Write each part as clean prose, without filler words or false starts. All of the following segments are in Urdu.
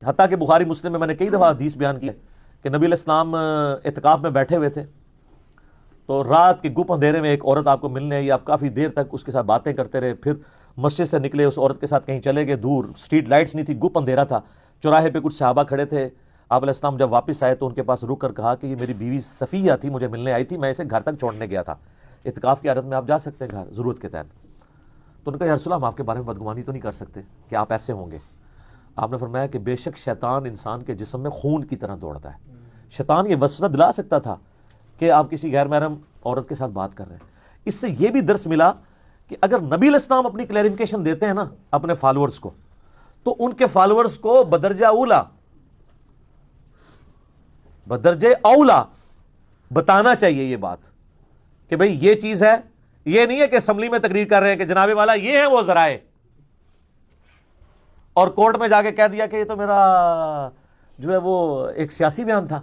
حتیٰ کہ بخاری مسلم میں نے کئی دفعہ حدیث بیان کی ہے کہ نبی علیہ السلام اعتکاف میں بیٹھے ہوئے تھے، تو رات کے گپ اندھیرے میں ایک عورت آپ کو ملنے آئی، آپ کافی دیر تک اس کے ساتھ باتیں کرتے رہے، پھر مسجد سے نکلے، اس عورت کے ساتھ کہیں چلے گئے دور، اسٹریٹ لائٹس نہیں تھی، گپ اندھیرا تھا، چوراہے پہ کچھ صحابہ کھڑے تھے، آپ علیہ السلام جب واپس آئے تو ان کے پاس رک کر کہا کہ یہ میری بیوی صفیہ تھی، مجھے ملنے آئی تھی، میں اسے گھر تک چھوڑنے گیا تھا، اعتکاف کی حالت میں آپ جا سکتے ہیں گھر ضرورت کے تحت؟ تو ان کا یا رسول اللہ ہم آپ کے بارے میں بدگمانی تو نہیں کر سکتے کہ آپ ایسے ہوں گے؟ آپ نے فرمایا کہ بے شک شیطان انسان کے جسم میں خون کی طرح دوڑتا ہے، شیطان یہ وسوسہ دلا سکتا تھا کہ آپ کسی غیر محرم عورت کے ساتھ بات کر رہے ہیں۔ اس سے یہ بھی درس ملا کہ اگر نبی علیہ السلام اپنی کلیریفیکیشن دیتے ہیں نا اپنے فالورز کو، تو ان کے فالورز کو بدرجہ اولا، بدرجہ اولا بتانا چاہیے یہ بات کہ بھئی یہ چیز ہے، یہ نہیں ہے کہ اسمبلی میں تقریر کر رہے ہیں کہ جناب والا یہ ہیں وہ ذرائع، اور کورٹ میں جا کے کہہ دیا کہ یہ تو میرا جو ہے وہ ایک سیاسی بیان تھا،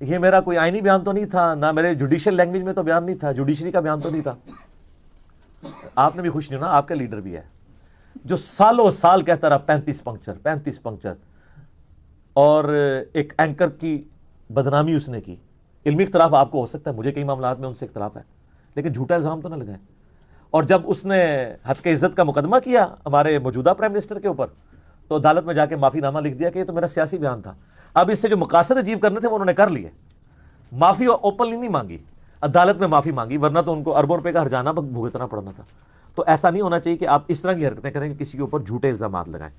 یہ میرا کوئی آئینی بیان تو نہیں تھا، نہ میرے جوڈیشل لینگویج میں تو بیان نہیں تھا، جوڈیشری کا بیان تو نہیں تھا۔ آپ نے بھی خوش نہیں ہونا، آپ کا لیڈر بھی ہے جو سالوں سال کہتا رہا 35 پنکچر، اور ایک اینکر کی بدنامی اس نے کی۔ علمی اختلاف آپ کو ہو سکتا ہے، مجھے کئی معاملات میں ان سے اختلاف ہے، لیکن جھوٹا الزام تو نہ لگائیں۔ اور جب اس نے حق عزت کا مقدمہ کیا ہمارے موجودہ پرائم منسٹر کے اوپر، تو عدالت میں جا کے معافی نامہ لکھ دیا کہ یہ تو میرا سیاسی بیان تھا۔ اب اس سے جو مقاصد اچیو کرنے تھے وہ انہوں نے کر لیے، معافی اوپنلی نہیں مانگی، عدالت میں معافی مانگی، ورنہ تو ان کو اربوں روپے کا ہرجانہ بھگتنا پڑنا تھا۔ تو ایسا نہیں ہونا چاہیے کہ آپ اس طرح کی حرکتیں کریں کہ کسی کے اوپر جھوٹے الزامات لگائیں۔